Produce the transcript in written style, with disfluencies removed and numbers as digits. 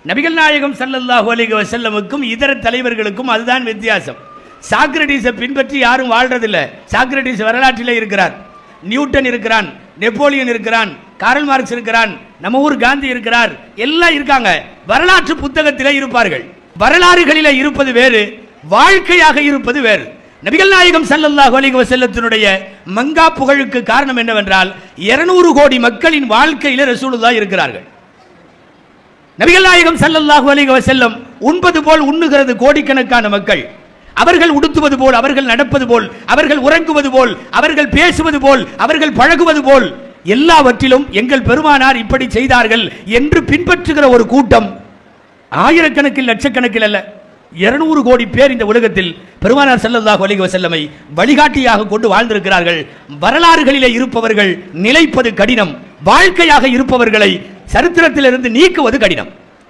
நபிகள் நாயகம் ஸல்லல்லாஹு அலைஹி வஸல்லமுக்கும் இதர தலைவர்களுக்கும் அதுதான் வித்தியாசம். சாக்ரடீஸை பின்பற்றி யாரும் வாழ்றதில்லை. சாக்ரடீஸ் வரலாற்றிலே இருக்கிறார், நியூட்டன் இருக்கிறான், நெப்போலியன் இருக்கிறான், காரல் மார்க்ஸ் இருக்கிறான், நம்ம ஊர் காந்தி இருக்கிறார், எல்லாம் இருக்காங்க. வரலாற்று புத்தகத்திலே இருப்பார்கள். வரலாறுகளிலே இருப்பது வேறு, வாழ்க்கையாக இருப்பது வேறு. நபிகள் நாயகம் ஸல்லல்லாஹு அலைஹி வஸல்லத்தினுடைய மங்கா புகழுக்கு காரணம் என்னவென்றால் 200 கோடி மக்களின் வாழ்க்கையில ரசூலுல்லாஹ் இருக்கிறார்கள். நபிகள் நாயகம் ஸல்லல்லாஹு அலைஹி வஸல்லம் உண்பது போல் உண்ணுகிறது கோடிக்கணக்கான மக்கள். அவர்கள் உடுத்துவது போல், அவர்கள் நடப்பது போல், அவர்கள் உறங்குவது போல், அவர்கள் பேசுவது போல், அவர்கள் பழகுவது போல் எல்லாவற்றிலும் எங்கள் பெருமானார் இப்படி செய்தார்கள் என்று பின்பற்றுகிற ஒரு கூட்டம் ஆயிரக்கணக்கில் லட்சக்கணக்கில் அல்ல, 200 கோடி பேர் இந்த உலகத்தில் பெருமானார் ஸல்லல்லாஹு அலைஹி வஸல்லமை வழிகாட்டியாக கொண்டு வாழ்ந்திருக்கிறார்கள். வரலாறுகளிலே இருப்பவர்கள் நிலைப்பது கடினம், வாழ்க்கையாக இருப்பவர்களை சரித்திரத்திலிருந்து நீக்குவது கடினம்.